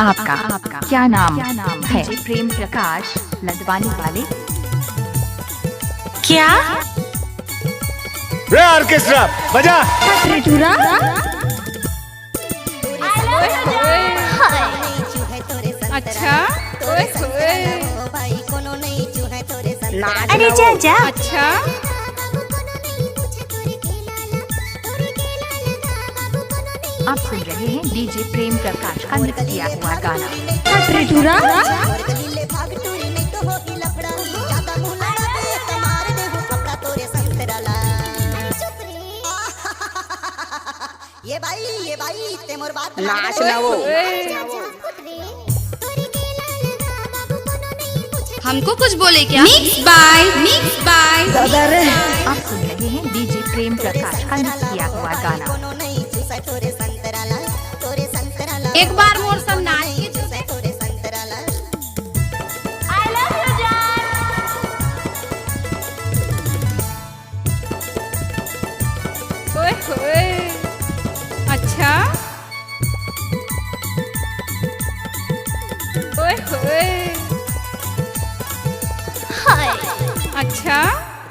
आपका क्या नाम है? प्रेम प्रकाश लदवानी वाले। क्या रे ऑर्केस्ट्रा बजा। चूरा अच्छा अरे जा जा अच्छा आप सुन रहे हैं डीजे प्रेम प्रकाश का मिक्स किया हुआ गाना। चूरा ये भाई ते मोर बात नाच ना वो हमको कुछ बोले क्या? मिक्स बाय आप सुन रहे हैं डीजे प्रेम प्रकाश का मिक्स किया हुआ गाना। एक बार मोर सब नाच के अच्छा अच्छा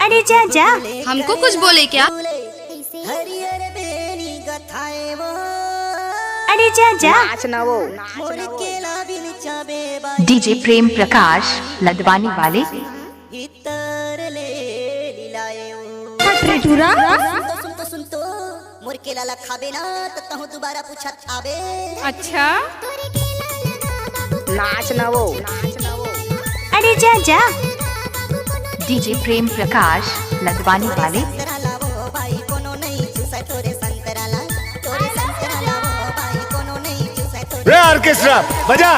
अरे जा जा हमको कुछ बोले क्या? हरियर बेनी गथाए वो अरे जा जा मोर केला बिन चाबे डीजे प्रेम प्रकाश लदवानी वाले। इतर ले लिलाए वो चूरा सुन तो मोर केला ला खाबे ना त तहु दोबारा पूछा आबे। अच्छा नाच ना वो अरे जा जा डीजे प्रेम प्रकाश लदवानी वाले। संतरा लावो भाई कोनो नहीं चूसा तोरे संतरा ला तोरे संतरा लावो भाई कोनो नहीं चूसा तोरे रे ऑर्केस्ट्रा बजा।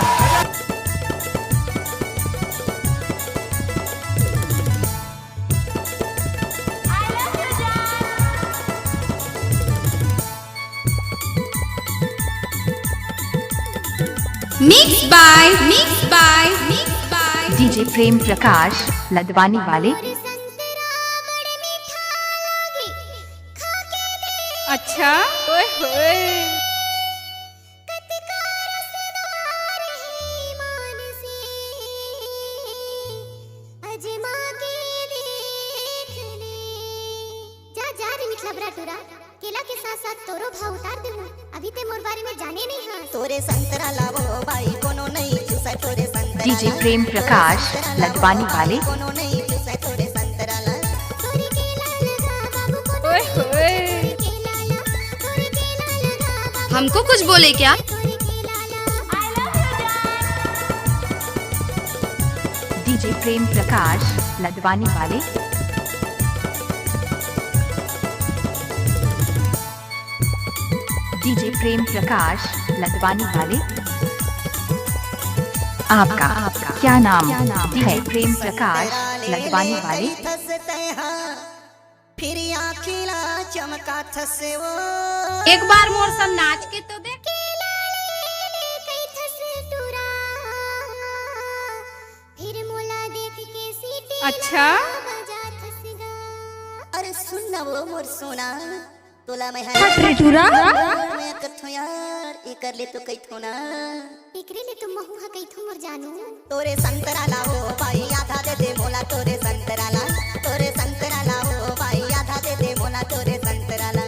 Mix by DJ Prem Prakash Ladwani वाले। अच्छा केला के साथ साथ तोरो भाव उतार दे। अभी ते मोर बारे में जाने नहीं है। तोरे संतरा लावो भाई कोनो नहीं चूसा तोरे संतरा डीजे प्रेम प्रकाश लदवानी वाले। कोनो नहीं चूसा तोरे संतरा ला तोरे केला लगा बाबू को तोरे केला लगा बाबू हमको कुछ बोले क्या? तोरे केला लगा डीजे प्रेम प्रकाश लदवानी वाले। डीजे प्रेम प्रकाश लदवानी वाले। आपका क्या नाम है? प्रेम प्रकाश लदवानी वाले। फिर आखिला चमका थसे वो एक बार मोर सब नाच के तो देख। कई थस टूरा फिर मोला देख के सीटी अच्छा बजा थसगा। अरे सुन ना वो मोर सोना तोला मैं चूरा मैं कथो यार एकर ले तो कई थोना एकरे ले तुम महू हा कई थो मोर जानू। तोरे संतरा लावो भाई आधा दे दे मोला तोरे संतरा ला तोरे संतरा लावो भाई आधा दे दे मोला तोरे संतरा ला